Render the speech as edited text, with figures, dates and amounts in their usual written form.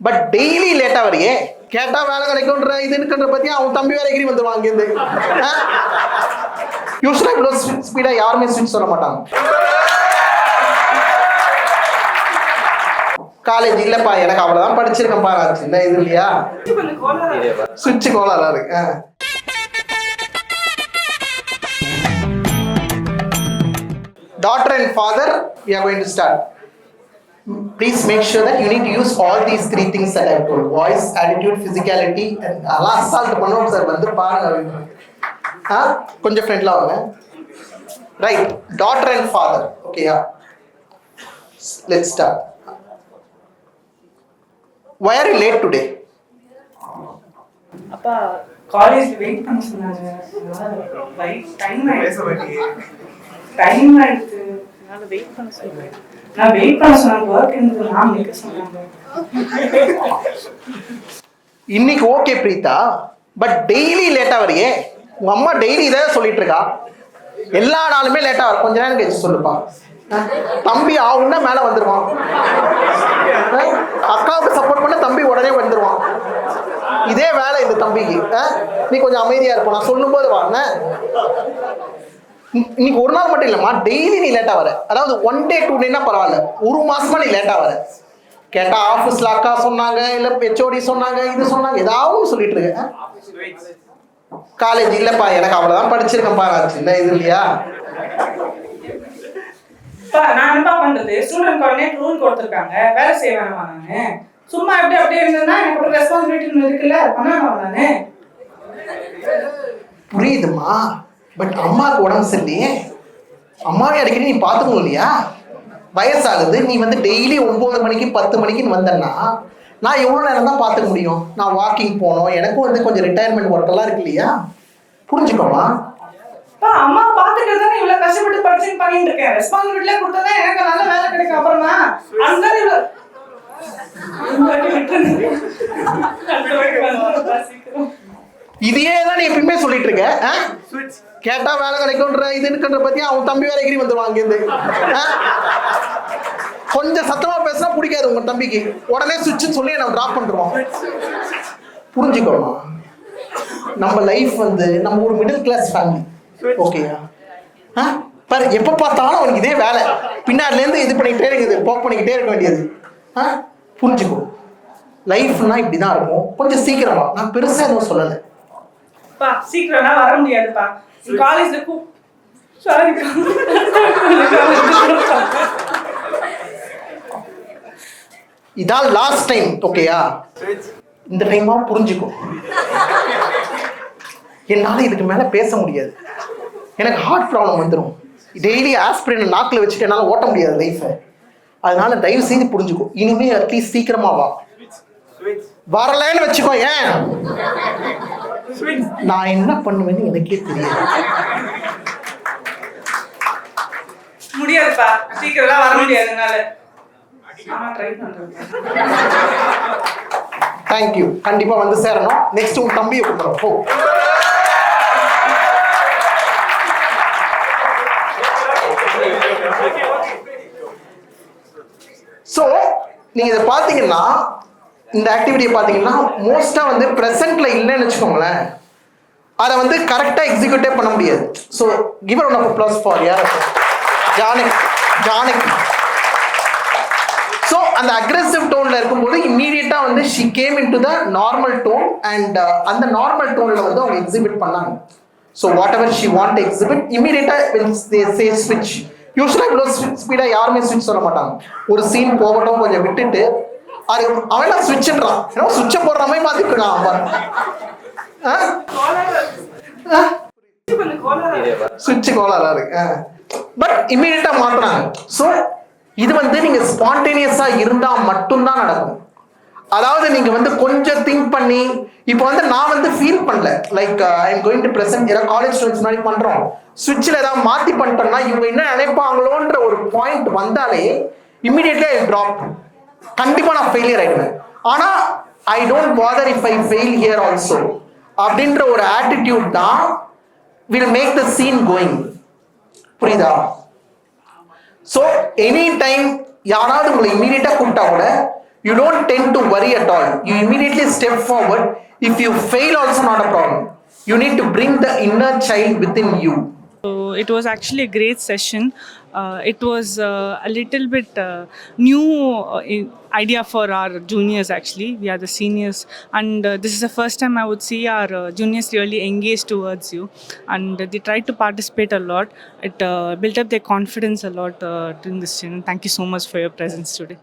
But daily லேட்டா வரையே கேட்டா வேலை கிடைக்கும்ன்ற இதுன்ற பத்தி அவன் தம்பி வேற எகிரி வந்துருவான் அங்கேருந்து. யூஸ்வலா இவ்வளவு ஸ்பீடா யாருமே ஸ்விட்ச் சொல்ல மாட்டாங்க. காலேஜ் இல்லப்பா எனக்கு அவ்வளவுதான் படிச்சிருக்கேன் பாரு சின்ன இது இல்லையா சுவிட்ச் கோளாறா இருக்கு. Daughter and father, we are going to start. Please make sure that you need to use all these three things that I told: voice, attitude, physicality, and assault பண்ணுவோம் சார் வந்து பாருங்க. கொஞ்சம் ஃப்ரெண்ட்ல வாங்க. Right, daughter and father. Okay, yeah. Let's start. Why are you late today? அப்பா college wait பண்ண சொன்னாங்க. Time ஆயிடுச்சு. அதனால வெயிட் பண்ண சொன்னாங்க. நான் வெயிட் பண்ண சொன்னாங்க. வர்க் இருந்தது நான் நிக்க சொன்னாங்க. இன்னைக்கு ஓகே பிரீதா, பட் டெய்லி லேட்டா வரையே. உங்க அம்மா டெய்லி இதை சொல்லிட்டு இருக்கா. எல்லா நாளுமே லேட்டா வர. கொஞ்ச நேரம் கழிச்சு சொல்லுப்பா. தம்பி ஆகுன்னா மேல வந்துருவான். அக்காவுக்கு சப்போர்ட் பண்ண தம்பி உடனே வந்துருவான். இதே வேலை இந்த தம்பிக்கு. நீ கொஞ்சம் அமைதியா இருப்ப. நான் சொல்லும் போது வாங்க. இன்னைக்கு ஒரு நாள் மட்டும் இல்லம்மா, டெய்லி நீ லேட்டா வர. அதாவது 1 day 2 dayனா பரவாயில்ல, ஒரு மாசமா நீ லேட்டா வர. கேட்டா ஆபீஸ்ல அக்கா சொன்னாங்க, இல்ல HOD சொன்னாங்க, இது சொன்னாங்க, ஏதாவது சொல்லிட்டு இருக்க. காலேஜ் இல்லப்பா எனக்கு அவ்வளவுதான் படிச்சிருக்கேன் பாரு சின்ன இது இல்லையா. நான் என்ன பண்றது? ஸ்டூடெண்ட் கோஆர்டினேட் ரூல் கொடுத்திருக்காங்க, வேலை செய்ய வேணாமா? நானு சும்மா அப்படியே இருந்தேன்னா எனக்கு ஒரு ரெஸ்பான்சிபிலிட்டி இருக்குல்ல, பண்ணாமா நானு? புரியுதுமா, பட் அம்மாவுக்கு உடம்பு சரியில்லையே. அம்மாவே அடிக்கடி நீ பார்த்துக்கணும் இல்லையா. வயசாகுது. நீ வந்து டெய்லி 9 மணிக்கு 10 மணிக்குன்னு வந்தேன்னா நான் எவ்வளோ நேரம் தான் பார்த்துக்க முடியும்? நான் வாக்கிங் போகணும், எனக்கும் வந்து கொஞ்சம் ரிட்டையர்மெண்ட் ஒர்க் எல்லாம் இருக்கு இல்லையா. புரிஞ்சுக்கோமா. அம்மா பாத்துக்கிறது தானே இவ்வளவு கஷ்டப்பட்டு படிச்சு பண்ணிட்டு இருக்கேன். ரெஸ்பான்சிபிலிட்டியா கொடுத்தா எனக்கு நல்ல வேலை கிடைக்கும். அப்புறமா அந்த இதையே தான் நீ எப்பயுமே சொல்லிட்டு இருக்க. கேட்டா வேலை கிடைக்கும்ன்ற இதுன்ற பத்தி அவன் தம்பி வேற எகிரி வந்துருவான் அங்கேருந்து. கொஞ்சம் சத்தமா பேசினா பிடிக்காது உங்க தம்பிக்கு. உடனே சுவிட்சுன்னு சொல்லி நம்ம டிராப் பண்ணிடுவோம். புரிஞ்சுக்கோமா, நம்ம லைஃப் வந்து நம்ம ஒரு மிடில் கிளாஸ் ஃபேமிலி. ஓகேயா? பாரு, எப்ப பார்த்தாலும் அவனுக்கு இதே வேலை. பின்னாடில இருந்து இது பண்ணிக்கிட்டே இருக்குது, போக் பண்ணிக்கிட்டே இருக்க வேண்டியது. புரிஞ்சுக்கோ, லைஃப்னா இப்படிதான் இருக்கும். கொஞ்சம் சீக்கிரமா. நான் பெருசா எதுவும் சொல்லலை. சீக்கிரம்னா வர முடியாதுப்பா. காலேஜ்ல சாரி இதான் லாஸ்ட் டைம். ஓகேயா? இந்த டைமா புரிஞ்சுக்கோ. என்னால இதுக்கு மேல பேச முடியாது. எனக்கு ஹார்ட் ப்ராப்ளம் வந்துடும். டெய்லி ஆஸ்பிரின் நாக்கில் வச்சுட்டு என்னால் ஓட்ட முடியாது லைஃபை. அதனால தயவு செய்து புரிஞ்சுக்கோ. இனிமே அட்லீஸ்ட் சீக்கிரமா வா. வரலன்னு வச்சுக்கோ. ஏன் நான் என்ன பண்ணுவேன்னு எனக்கே தெரியாது. முடியாதுப்பா, சீக்கிரம் வர முடியாதுனால. தேங்க்யூ. கண்டிப்பா வந்து சேரணும். நெக்ஸ்ட் உங்க தம்பியை கூப்பிடுறோம். போ. ஸோ நீங்க இதை பார்த்தீங்கன்னா, இந்த ஆக்டிவிட்டியை பார்த்தீங்கன்னா மோஸ்டா வந்து ப்ரெசென்ட்ல இல்லைன்னு வச்சுக்கோங்களேன், அதை வந்து கரெக்டா எக்ஸிக்யூட்டே பண்ண முடியாது. So give a round of applause for Janaki. So அந்த அக்ரெசிவ் டோன்ல இருக்கும்போது இம்மீடியட்டா வந்து she came into the normal tone and அந்த நார்மல் டோன்ல வந்து அவங்க எக்ஸிபிட் பண்ணாங்க. So what ever she want to exhibit, immediately when they say switch. யூஸ்வலா இவ்வளோ ஸ்பீடா யாருமே ஸ்விட்ச் சொல்ல மாட்டாங்க. ஒரு சீன் போகட்டும், கொஞ்சம் விட்டுட்டு அது அவன் ஸ்விட்ச்ன்றான். ஏன்னா ஸ்விட்சை போடுற மாதிரி மாத்திருக்கான் அவன். ஸ்விட்ச் கோளாறா இருக்கு. பட் இம்மீடியட்டா மாத்துறாங்க. ஸோ இது வந்து நீங்க ஸ்பான்டேனியஸா இருந்தா மட்டும்தான் நடக்கும். அதாவது நீங்க வந்து கொஞ்சம் திங்க் பண்ணி, இப்போ வந்து நான் வந்து ஃபீல் பண்ணல like I am going to present. ஏதாவது காலேஜ் ஸ்டூடெண்ட்ஸ் மாதிரி பண்றோம், ஸ்விட்சில் ஏதாவது மாத்தி பண்ணிட்டோம்னா இவங்க என்ன நினைப்பாங்களோன்ற ஒரு பாயிண்ட் வந்தாலே இம்மீடியட்லி ஐ ட்ராப். கண்டிப்பா நான் ஃபெயிலியர் ஆயிடுவேன். ஆனா I don't father if I fail here also அப்படின்ற ஒரு ஆட்டிடியூட் தான் will make the scene going. புரியுதா? ஸோ எனி டைம் யாராவது உங்களை இம்மீடியட்டா கூப்பிட்டா கூட you don't tend to worry at all. You immediately step forward. If you fail also not a problem. You need to bring the inner child within you. So it was actually a great session. It was a little bit new idea for our juniors actually. We are the seniors, and this is the first time I would see our juniors really engage towards you, and they tried to participate a lot. It built up their confidence a lot during this session. Thank you so much for your presence today.